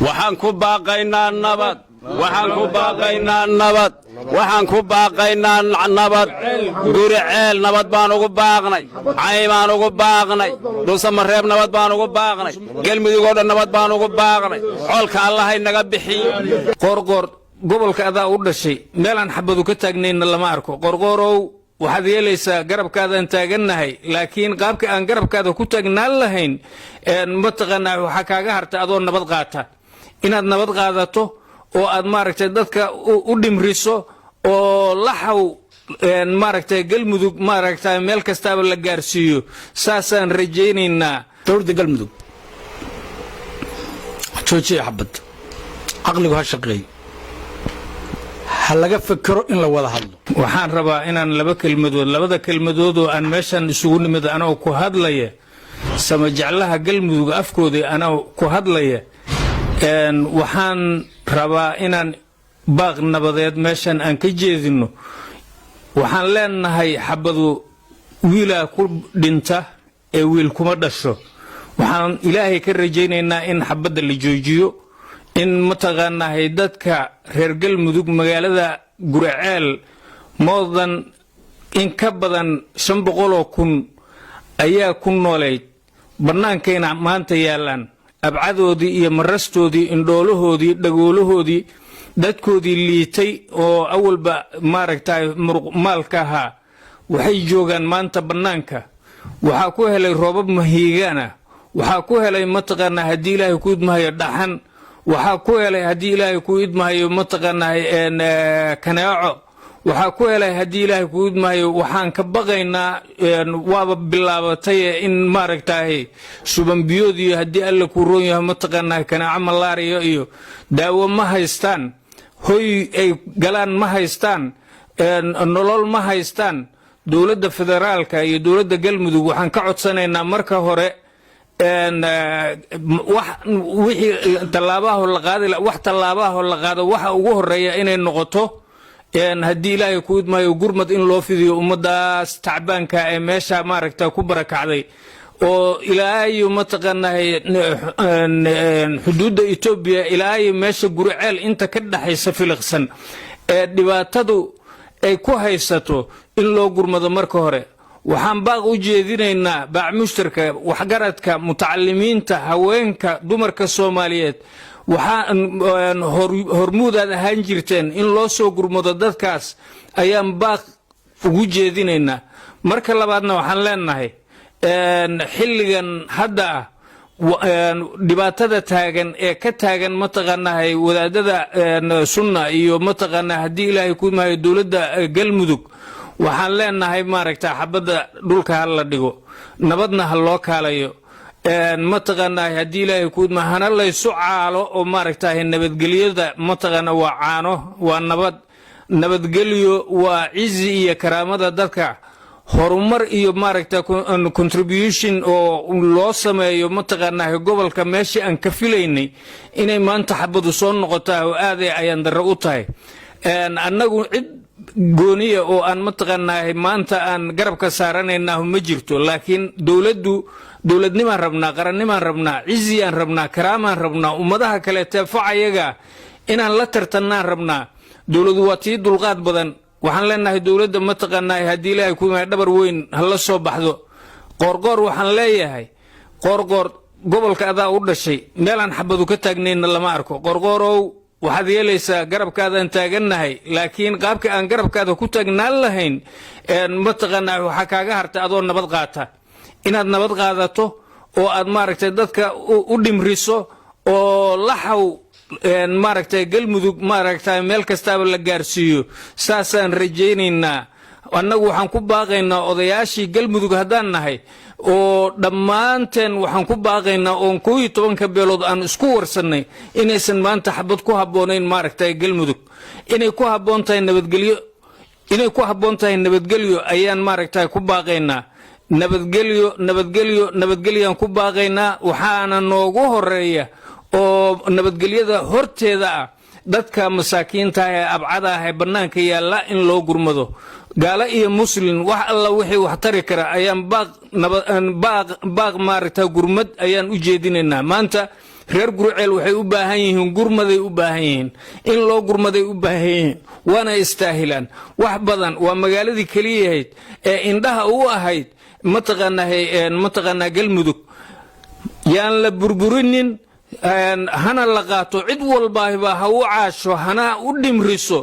waxaan ku baaqaynaa nabad waxaan ku baaqaynaa nabad waxaan ku baaqaynaa nabad guriceel nabad baan ugu baaqnay cay baan ugu baaqnay dhuusamareeb nabad baan ugu baaqnay galmudug oo dhan nabad baan ugu baaqnay colka allahay naga bixiyo qorqor gobolka adaa u dhashay meelaan xabadu ka taagnayna lama arko qorqorow waxaad yeelaysaa garabkaadaan taagannahay laakiin qaabka aan garabkaada ku taagnaan lahayn mataqaanaa waxaa kaaga harta adoo nabad qaata inaad nabad qaadato oo aad maaragtay dadka u dhimriso oo laxaw maaragtay galmudug maaragtay meel kastaaba la gaarsiiyo saasaan rajaynaynaa dowladda galmudug joojiya xabad caqligu ha shaqeeyo ha laga fikiro in la wada hadlo waxaan rabaa inaan labada kelmadood oo aan meeshan isugu nimid anoo ku hadlaya sama jeclaha galmudug afkooda anoo ku hadlaya waxaan rabaa inaan baaq nabadeed meeshan aan ka jeedino waxaan leenahay xabadu wiilaa ku dhinta ee wiil kuma dhasho waxaan ilaahay ka rajaynaynaa in xabadda la joojiyo in mataqaanahay dadka reer galmudug magaalada guriceel moodan in ka badan 500,000 ayaa ku nooleyd bannaankayna maanta yaalaan abcadoodii iyo marastoodii indhoolahoodii dhagoolahoodii dadkoodii liitay oo awalba maaragtay maalka ahaa waxay joogaan maanta bannaanka waxaa ku helay roobab mahiigaana waxaa ku helay mataqaanaa haddii ilaahay ku idmahayo dhaxan waxaa ku helay haddii ilaahay ku idmahayo mataqaanaa kanaaco waxaa ku helay haddii ilaahay ku idmahayo waxaan ka baqaynaa waaba bilaabatay in maaragtay subanbiyood iyo haddii alla ku roon yahay mataqaanaa kanaaco malaariya iyo daawo ma haystaan hoy ay galaan ma haystaan nolol ma haystaan dowladda federaalka iyo dowladda galmudug waxaan ka codsanaynaa marka hore wixii tallaabaha la qaaday wax tallaabaha la qaado waxa ugu horeeya inay noqoto haddii ilaahay ku idmaayo gurmad in loo fidiyo ummadaas tacbaanka ee meesha maaragta ku barakacday oo ilaahay mataqaanaa xuduudda Itoobiya ilaahay meesha guriceel inta ka dhaxaysa filiqsan ee dhibaatadu ay ku haysato in loo gurmado marka hore waxaan baaq u jeedinaynaa baac mushtarka waxgaradka mutacalimiinta haweenka dumarka Soomaaliyeed waxaan hormuudaad ahaan jirteen in loo soo gurmado dadkaas ayaan baaq ugu jeedinaynaa marka labaadna waxaan leenahay xilligan hadda dhibaatada taagan ee ka taagan mataqaanaa wadaadada sunna iyo mataqaanaa haddii ilaahay ku maayo dowladda galmudug waxaan leenahay maaragta xabadda dhulka ha la dhigo nabadna ha loo kaalayo mataqaanaa haddii ilaahay ku mahana laysu caalo oo maaragtay nabadgelyada mataqaanaa waa caano waa nabadgelyo waa cizi iyo karaamada dadka horumar iyo maaragtay contribution oo loo sameeyo mataqaanaa gobolka meeshii aan ka filaynay inay maanta xabadu soo noqotaa oo aad ayaan darro u tahay annagu cid gooniya oo aan mataqaanaa maanta aan garabka saaranaynaa ma jirto laakiin dowladnimaan rabnaa qarannimaan rabnaa ciziyaan rabnaa karaamaan rabnaa ummadaha kale teefacayaga inaan la tartannaan rabnaa dowladu waa tii dulqaad badan waxaan leenahay dowladda mataqaanaa haddii ilaahay ku yimaado dhabar weyn ha la soo baxdo qoorqoor waxaan leeyahay qoorqoor gobolka adaa u dhashay meelaan xabadu ka taagnayna lama arko qorqorow waxaad yeelaysaa garabkaadaan taagannahay laakiin qaabka aan garabkaada ku taagnaan lahayn mataqaanaa waxaa kaaga harta adoo nabad qaata inaad nabad qaadato oo aad maaragtay dadka u dhimriso oo laxaw maaragtay galmudug maaragtay meel kastaaba la gaarsiiyo saasaan rajaynaynaa annagu waxaan ku baaqaynaa odayaashii galmudug haddaan nahay oo dhammaanteen waxaan ku baaqaynaa oon 12 beelood aan isku warsannay inaysan maanta xabad ku habboonayn maaragtay galmudug inay ku habboon tahay nabadgelyo ayaan maaragtay ku baaqaynaa nabadgelyoaan ku baaqaynaa waxaana noogu horeeya oo nabadgelyada horteeda ah dadka masaakiinta ee abcada ah ee bannaanka yaalla in loo gurmado gaala iyo muslim wax alla wixii wax tari kara ayaan baaq maaragta gurmad ayaan u jeedinaynaa maanta reer gurceel waxay u baahan yihiin gurmaday u baahan yihiin in loo gurmaday u baahan yihiin waana istaahilaan wax badan waa magaaladii kaliyahayd ee indhaha u ahayd mataqaanaa galmudug yaan la burburinin hana la qaato cid walbaaba ha u caasho hana u dhimriso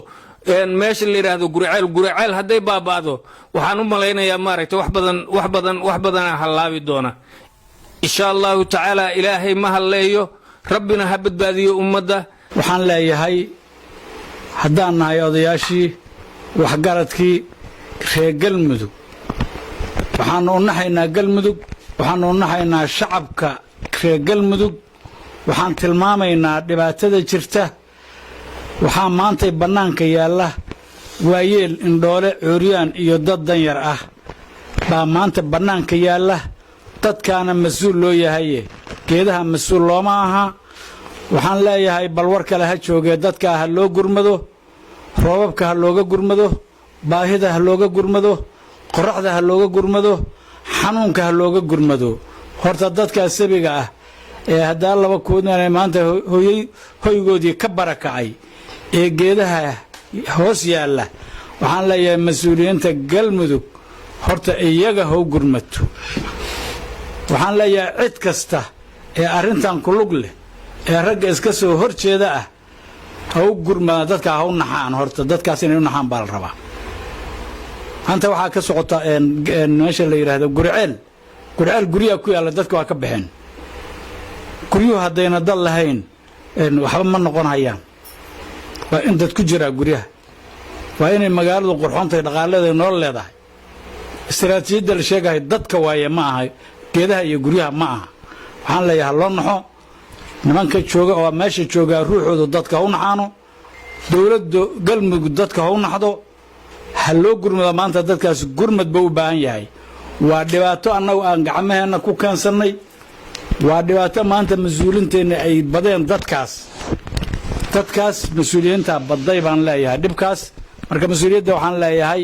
meesha la yiraahdo gurceel haday baabado waxaan u malaynayaa maaragtay wax badan halaabi doona insha Allah ta'ala ilaahay ma haleeyo rabbina ha badbaadiyo ummadda waxaan leeyahay haddaan nahay odayaashii waxgaradkii reer galmudug waxaan u naxaynaa galmudug waxaan u naxaynaa shacabka reer galmudug waxaan tilmaamaynaa dhibaatada jirta waxaa maanta bannaanka yaalla waayeel indhoole cuuriyaan iyo dad danyar ah baa maanta bannaanka yaalla dadkaana mas-uul loo yahaye geedaha mas-uul looma aha waxaan leeyahay bal war kale ha joogee dadkaa ha loo gurmado roobabka ha looga gurmado baahida ha looga gurmado qorraxda ha looga gurmado xanuunka ha looga gurmado horta dadkaa sabiga ah ee haddaa laba koodnana maanta hoygoodii ka barakacay ee geedaha hoos yaalla waxaan leeyahay mas-uuliyiinta galmudug horta iyaga ha u gurmato waxaan leeyahay cid kasta ee arrintan ku lug leh ee ragga iska soo hor jeeda ah ha u gurmadaan dadkaa ha u naxaan horta dadkaas inay u naxaan baa la rabaa hanta waxaa ka socota meesha la yidhaahdo gurceel guryaha ku yaalla dadka waa ka baxeen guryuhu haddayna dal lahayn waxba ma noqon hayaan waa in dad ku jiraa guryaha waa inay magaaladu qurxoontahay dhaqaaladeeda nool leedahay istaraatiijiyadda la sheegahay dadka waaye ma aha geedaha iyo guryaha ma aha waxaan leeyahay loo naxo nimanka jooga oo meesha joogaa ruuxoodu dadka ha u naxaano dowladda galmudug dadka ha u naxdo ha loo gurmado maanta dadkaas gurmad ba u baahan yahay waa dhibaato annagu aan gacmaheenna ku keensannay waa dhibaato maanta mas-uuliinteenna ay badeen dadkaas mas-uuliyiinta badday baan leeyahay dhibkaas marka mas-uuliyadda waxaan leeyahay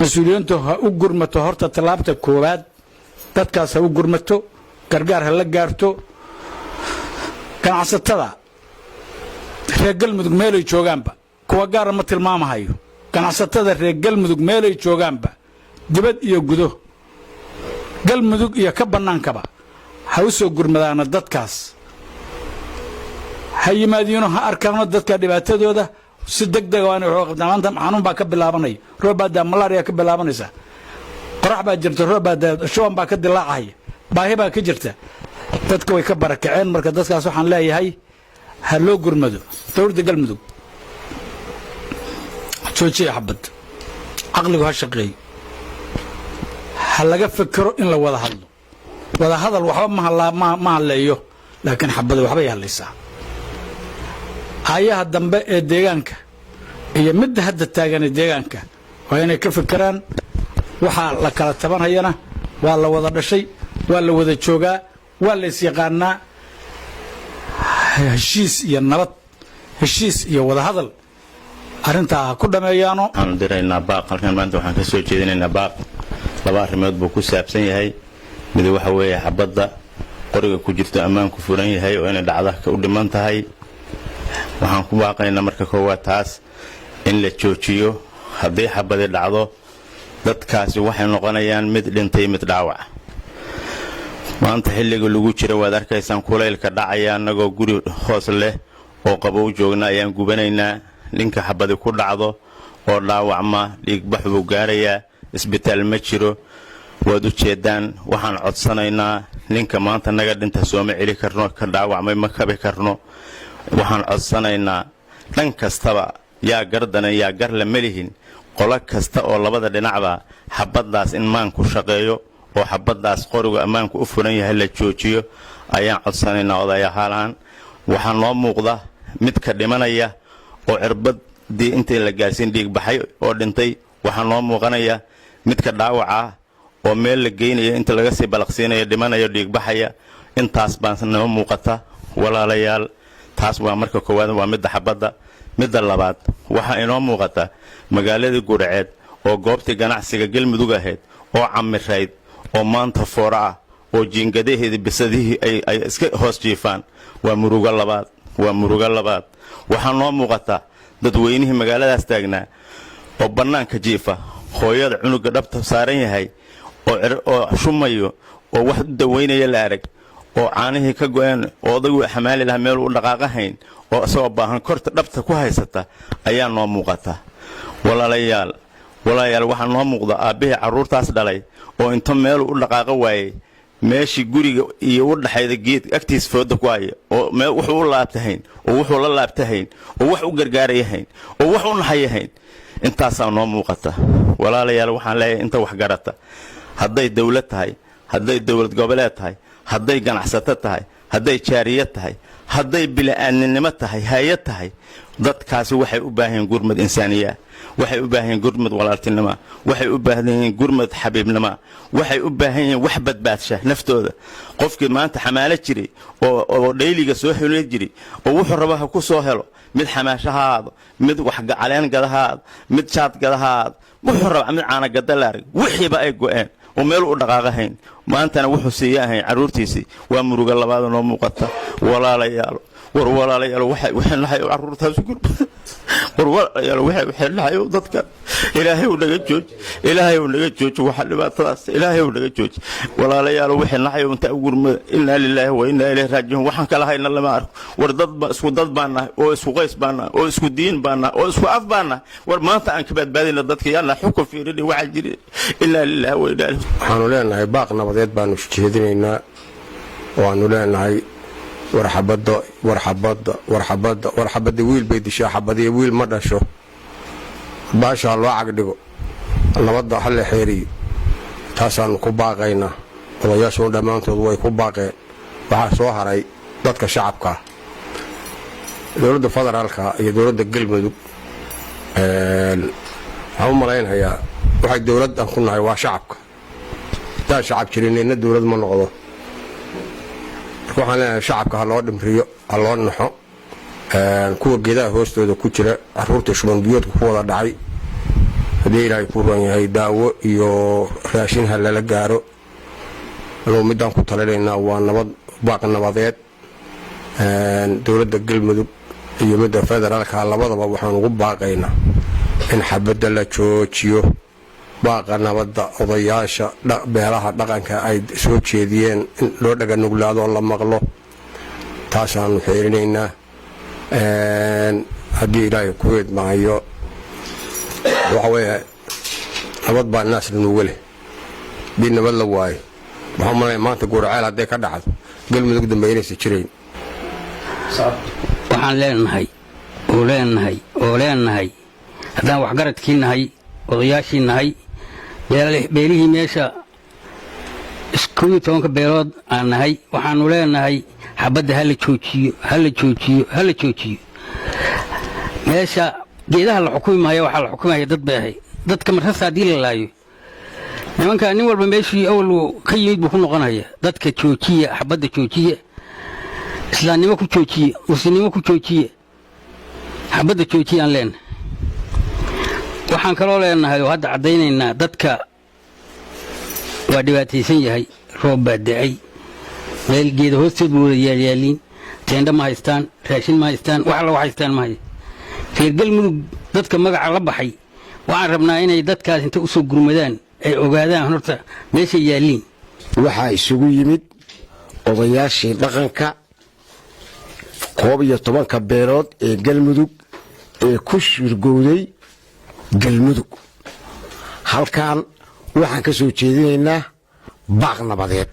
mas-uuliyiintu ha u gurmato horta tallaabta koowaad dadkaas ha u gurmato gargaar ha la gaarto ganacsatada reer galmudug meelay joogaanba kuwa gaara ma tilmaamahayo ganacsatada reer galmudug meelay joogaanba dibad iyo gudo galmudug iyo ka bannaankaba ha u soo gurmadaana dadkaas ha yimaadiino ha arkaano dadka dhibaatadooda si degdeg ah inay wax qabtaan maanta xanuun baa ka bilaabanaya roob baa malaria ka bilaabanaysa qorax baa jirta roob baa shuban baa ka dilaacaya baahi baa ka jirta dadka way ka barakaceen marka dadkaas waxaan leeyahay ha loo gurmado dowladda galmudug joojiya xabad caqligu ha shaqeeyo ha laga fikiro in la wada hadlo wada hadal waxba ma hadleeyo laakiin xabada waxbay hadlaysaa ayaha dambe ee deegaanka iyo midda hadda taagan ee deegaanka waa inay ka fikiraan waxaa la kala tabanayana waa la wada dhashay waa la wada joogaa waa la isyaqaanaa heshiis iyo nabad heshiis iyo wada hadal arrintaa ku dhameeyaano waxaan diraynaa baaq halkan maanta waxaan ka soo jeedinaynaa baaq laba arrimood buu ku saabsan yahay mid waxa weeye xabadda qoriga ku jirto ammaanku furan yahay oo inay dhacda ka u dhiman tahay waxaan ku baaqaynaa marka koowaad taas in la joojiyo haddii xabadi dhacdo dadkaasi waxay noqonayaan mid dhintay mid dhaawac maanta xilliga lagu jira waad arkaysaan kulaylka dhacaya annagoo guri hoos leh oo qabow joogna ayaan gubanaynaa ninka xabadi ku dhacdo oo dhaawacma dhiigbax buu gaarayaa isbitaal ma jiro waad u jeedaan waxaan codsanaynaa ninka maanta naga dhinta sooma celi karno ka dhaawacmay ma kabi karno waxaan codsanaynaa dhan kastaba yaa gardana yaa gar la melihin qolo kasta oo labada dhinacba xabaddaas in maanku shaqeeyo oo xabaddaas qorigu ammaanku u furan yahay la joojiyo ayaan codsanaynaa odayahaalahan waxaa noo muuqda midka dhimanaya oo cirbadii intii la gaarsiin dhiig baxay oo dhintay waxaa noo muuqanaya midka dhaawaca oo meel la geynayo inta laga sii balaqsiinayo dhimanayo dhiig baxaya intaas baan noo muuqata walaalayaal taas waa marka koowaad waa midda xabadda midda labaad waxaa inoo muuqata magaaladii gurceed oo goobtii ganacsiga galmudug ahayd oo camirayd oo maanta foora ah oo jiingadaheedii bisadihii ay iska hoos jiifaan waa murugo labaad waxaa noo muuqata dadweynihii magaaladaas taagnaa oo bannaanka jiifa hooyada cunuga dhabta saaran yahay oo shumayo oo wax u daweynaya la arag oo caanihii ka go'een oo odagu xamaali lahaa meel u dhaqaaqahayn oo isagoo baahan korta dhabta ku haysata ayaa noo muuqata walaalayaal waxaa noo muuqda aabbihii carruurtaas dhalay oo inta meelu u dhaqaaqa waayey meeshii guriga iyo u dhaxayda geed agtiis fooda ku haya oo wuxuu u laabtahayn oo wuxuu la laabtahayn oo wax u gargaarayahayn oo wax u naxayahayn intaasaa noo muuqata walaalayaal waxaan leeyahay inta wax garata hadday dawlad tahay hadday dawlad goboleed tahay hadday ganacsato tahay hadday jaariyad tahay hadday bila'aadninimo tahay hay-ad tahay dadkaasi waxay u baahan yihiin gurmad insaaniya waxay u baahan yihiin gurmad walaaltinimo waxay u baahan yihiin gurmad xabiibnimo waxay u baahan yihiin wax badbaadsha naftooda qofkii maanta xamaalo jiray oo dhayliga soo helay jiray oo wuxuu raba ha ku soo helo mid xamaashahaado mid wax caleen gadahaado mid jaad gadahaado wuxuu raba mid caana gada la arag wixiiba ay go'een oo meel u dhaqaaqahayn maantana wuxuu siiyahayn carruurtiisii waa muruga labaad noo muuqata walaalayaal waxay nahay carruurtaas gurmada walaalayaal waxay nahay dadka ilaahay uu naga jooji waxa dhibaatadaas ilaahay uu naga jooji walaalayaal waxay nahay inta gurmada inna lillahi wa inna ilayhi raaji'uun waxaan kala hayna lama arko war isku dad baan nahay oo isku qays baan nahay oo isku diin baan nahay oo isku af baan nahay war maanta aan ka badbaadina dadka yalla xukun fiirin waxa jiri inna lillahi wa inna ilayhi waxaanu leenahay baaq nabadeed baanu jeedinaynaa waanu leenahay warxabada wiil bay dishaa xabadiyo wiil ma dhasho baashaa loo cagdhigo nabadda ha la xeeriyo taasaannu ku baaqaynaa odayaashuna dhammaantood way ku baaqeen waxaa soo haray dadka shacabkaa dowladda federaalka iyo dowladda galmudug waxaan u malaynayaa waxay dowladdan ku nahay waa shacabka haddaan shacab jirinayna dowlad ma noqdo waxaan leenahay shacabka ha loo dhimriyo ha loo naxo kuwa geedaha hoostooda ku jira carruurta shubanbiyoodka ku wada dhacay haddii ilaahay ku ron yahay daawo iyo raashin ha lala gaaro anuu midaan ku talinaynaa waa baaq nabadeed dowladda galmudug iyo midda federaalka labadaba waxaan ugu baaqaynaa in xabadda la joojiyo baaqa nabadda odayaasha beelaha dhaqanka ay soo jeediyeen in loo dhaganuglaadoo la maqlo taasaannu xeerinaynaa haddii ilaahay ku weedmaayo waxa weeye nabad baa naas lanuuga leh haddii nabad la waayo waxaa malaya maanta guraceel hadday ka dhacdo galmudug dambe inaysa jirayn waxaan leenahay haddaan waxgaradkii nahay odayaashii nahay beelihii meesha 11 beelood aan nahay waxaanu leenahay xabadda ha la joojiyo meesha geedaha la xukumi maayo waxaa la xukumaya dad beehay dadka markasta haddii la laayo nimankaa nin walba meeshii awal ka yimid buu ku noqonaya dadka joojiya xabadda joojiya islaamnimo ku joojiya muslimnimo ku joojiya xabadda joojiyaan leenahay waxaan kaloo leenahay oo hadda caddaynaynaa dadka waa dhibaataysan yahay roob baa da'ay meel geeda hoosteed buu wada yaalyaaliin teendha ma haystaan raashin ma haystaan wax alla wax haystaan ma haya reer galmudug dadka magaca la baxay waxaan rabnaa inay dadkaas inta u soo gurmadaan ay ogaadaan horta meeshay yaalliin waxaa isugu yimid odayaashii dhaqanka 11 beelood ee galmudug ee ku shirgowday galmudug halkan waxaan ka soo jeedinaynaa baaq nabadeed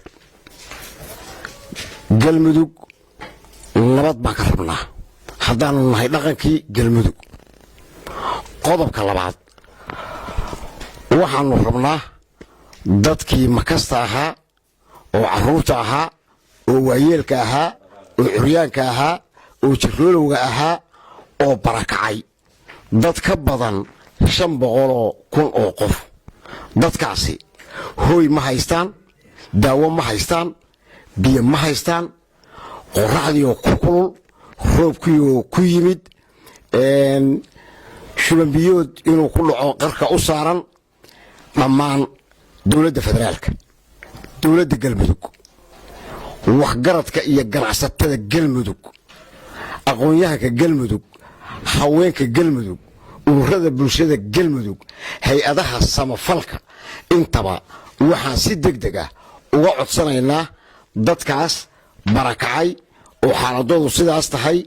galmudug nabad baan ka rabnaa haddaanu nahay dhaqankii galmudug qodobka labaad waxaanu rabnaa dadkii makasta ahaa oo carruurta ahaa oo waayeelka ahaa oo curyaanka ahaa oo jiroolowga ahaa oo barakacay dad ka badan 500,000 oo qof dadkaasi hooy ma haystaan daawo ma haystaan biyo ma haystaan qorraxdiioo ku kulul roobkiioo ku yimid shubanbiyood inuu ku dhaco qarka u saaran dhammaan dowladda federaalka dowladda galmudug waxgaradka iyo ganacsatada galmudug aqoon-yahanka galmudug haweenka galmudug ururada bulshada galmudug hay-adaha samafalka intaba waxaan si degdeg ah uga codsanaynaa dadkaas barakacay oo xaaladoodu sidaas tahay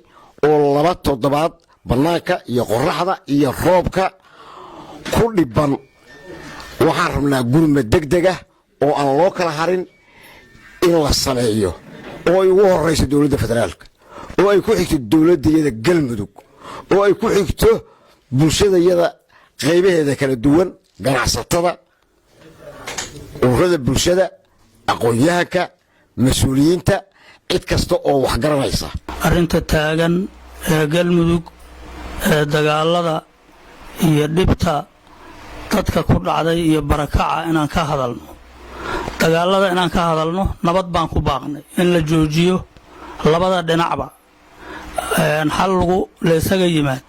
oo 2 toddobaad bannaanka iyo qorraxda iyo roobka ku dhiban waxaan rabnaa gurmad degdeg ah oo aan loo kala harin in la sameeyo oo ay ugu horeyso dowladda federaalka oo ay ku xigto dowladdeeda galmudug oo ay ku xigto bulshadayada qaybaheeda kala duwan ganacsatada ururada bulshada aqoon-yahanka mas-uuliyiinta cid kasta oo wax garanaysa arrinta taagan ee galmudug ee dagaalada iyo dhibta dadka ku dhacday iyo barakaca inaan ka hadalno dagaalada inaan ka hadalno nabad baan ku baaqnay in la joojiyo labada dhinacba xal lagu laysaga yimaad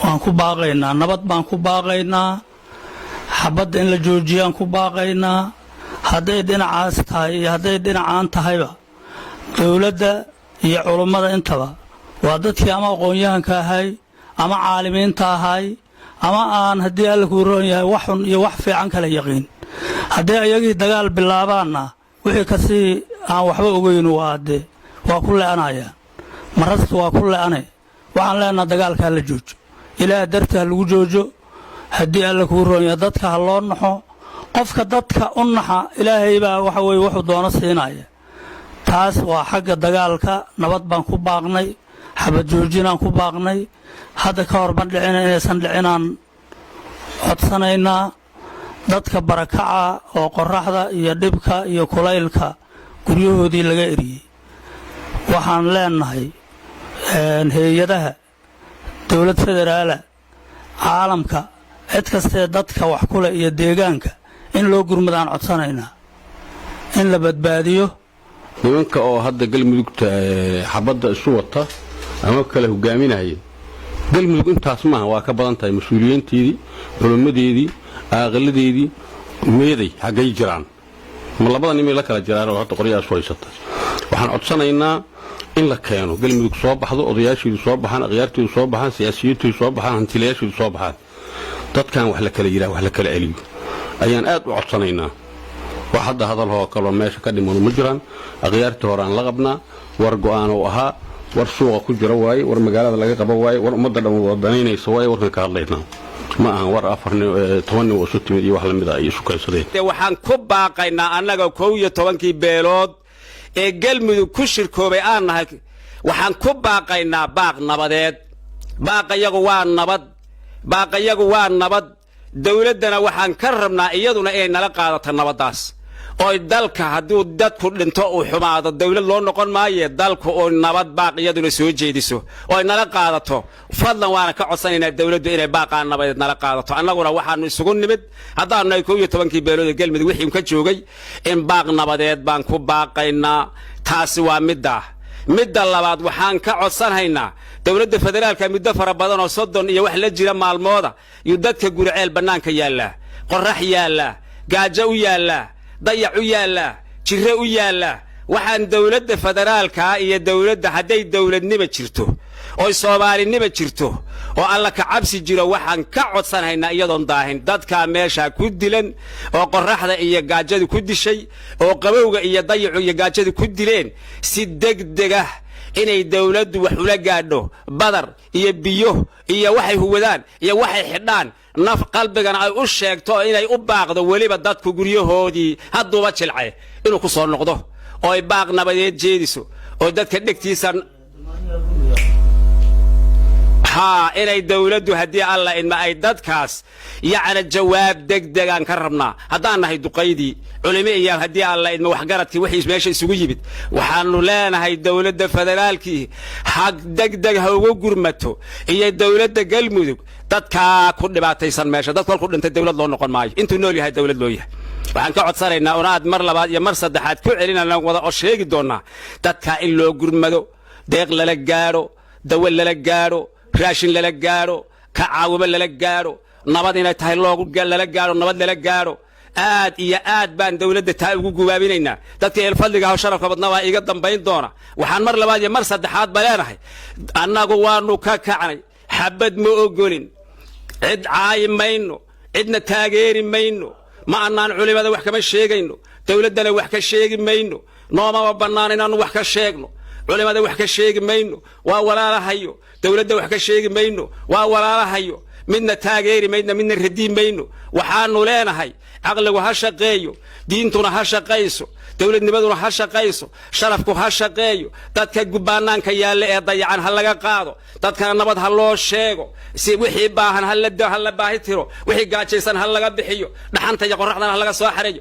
waan ku baaqaynaa nabad baan ku baaqaynaa xabadda in la joojiyaan ku baaqaynaa hadday dhinacaas tahay iyo hadday dhinacaan tahayba dowladda iyo culummada intaba waa dadkii ama aqoon-yahanka ahay ama caalimiinta ahay ama aan haddii alla kuu roon yahay wax xun iyo wax fiican kala yaqiin haddii ayagii dagaal bilaabaanna wixii kasii aan waxba ogeyn waa ku le'anayaan marastu waa ku le'anay waxaan leenaha dagaalkaa la joojo ilaah darta ha lagu joojo haddii alla kuu roon yahay dadka ha loo naxo qofka dadka u naxa ilaahay baa waxa weye wuxuu doono siinaya taas waa xagga dagaalka nabad baan ku baaqnay xabad joojinaan ku baaqnay hadda ka hor ma dhicina inaysan dhicinaan codsanaynaa dadka barakaca oo qorraxda iyo dhibka iyo kulaylka guryahoodii laga eriyey waxaan leenahay hay-adaha dowlad federaala caalamka cid kastee dadka wax kule iyo deegaanka in loo gurmadaan codsanaynaa in la badbaadiyo nimanka oo hadda galmudugta xabadda isu wata ama kala hogaaminaya galmudug intaas maaha waa ka badan tahay mas-uuliyiinteedii culimmadeedii aaqaladeedii meeday xaggay jiraan ma labada nimay la kala jiraan oo hadda qoryahaasu haysata waxaan codsanaynaa in la keeno galmudug soo baxdo odayaasheedu soo baxaan akhyaarteedu soo baxaan siyaasiyiinteedu soo baxaan hantilayaasheedu soo baxaan dadkan wax la kala yidhaah wax la kala celiyo ayaan aad u codsanaynaa wax hadda hadalhoo kaloo meesha ka dhimanu ma jiraan akhyaartii horaan la qabnaa war go'aan uu ahaa war suuqa ku jira waaye war magaalada laga qaba waaye war ummadda dhan wadanaynaysa waaye warkan ka hadlaynaa ma ahan war 10 nin oo isu timid iyo wax la mid ah ay isu kaysadeen waxaan ku baaqaynaa annaga 11 beelood ee galmudug ku shirkoobay aan nahay waxaan ku baaqaynaa baaq nabadeed baaqayagu waa nabad dawladdana waxaan ka rabnaa iyaduna inay nala qaadato nabaddaas oo dalka hadduu dadku dhinto uu xumaado dawlad loo noqon maaye dalku oo nabad baaq iyaduna soo jeediso oo nala qaadato fadlan waana ka codsanaynaa dawladdu inay baaqaan nabadeed nala qaadato annaguna waxaanu isugu nimid haddaanu nahay 11 beelood ee galmudug wixii ka joogay in baaq nabadeed baan ku baaqaynaa taasi waa midda labaad waxaan ka codsanaynaa dawladda federaalka muddo fara badan oo 30 iyo wax la jira maalmooda iyo dadka guriceel bannaanka yaala qorrax yaala gaajo u yaala dayac u yaala jirre u yaala waxaan dawladda federaalka iyo dawladda hadday dawladnimo jirto oo Soomaalinimo jirto oo alla ka cabsi jiro waxaan ka codsanaynaa iyadoon daahin dadka meesha ku dilan oo qorraxda iyo gaajada ku dishay oo qabowga iyo dayacu iyo gaajada ku dileen si degdeg ah inay dawladdu wax ula gaadho badar iyo biyo iyo waxay huwadaan iyo waxay xidhaan naf qalbigana ay u sheegto inay u baaqdo waliba dadku guryahoodii hadduuba jilcay inuu ku soo noqdo oo ay baaq nabadeed jeediso oo dadka dhegtiisa inay dawladdu haddii alla idma ay dadkaas yacni jawaab degdeg aan ka rabnaa haddaan nahay duqaydii culimo iyo haddii alla idma waxgaradkii wixii meesha isugu yimid waxaanu leenahay dawladda federaalkii xaq degdeg ha ugu gurmato iyo dawladda galmudug dadkaa ku dhibaataysan meesha dad kolku dhintay dawlad loo noqon maayo intuu nool yahay dawlad loo yahay waxaan ka codsanaynaa unaad mar labaad iyo mar saddexaad ku celinana wada oo sheegi doonaa dadkaa in loo gurmado deeq lala gaadho dawo lala gaadho raashin lala gaadho ka caawimo lala gaadho nabad inay tahay lala gaadho nabad lala gaadho aad iyo aad baan dawladda taa ugu gubaabinaynaa dadka eelfadliga oo sharafka badna waa iga dambayn doona waxaan mar labaad iyo mar saddexaad baleenahay annagu waanu ka kacnay xabad ma ogolin cid caayimayno cidna taageeri mayno ma annaan culimada wax kama sheegayno dawladdana wax ka sheegi mayno nooma bannaan inaanu wax ka sheegno culimada wax ka sheegi mayno waa walaalahayo dawladda wax ka sheegi mayno waa walaalahayo midna taageeri mayno midna radii mayno waxaanu leenahay aqligu ha shaqeeyo diintuna ha shaqayso dawladnimaduna ha shaqayso sharafku ha shaqeeyo dadka gubaanaanka yaalla ee dayacan ha laga qaado dadkana nabad ha loo sheego si wixii baahan ha la baahi tiro wixii gaajaysan ha laga bixiyo dhaxanta iyo qorraxdana ha laga soo xareeyo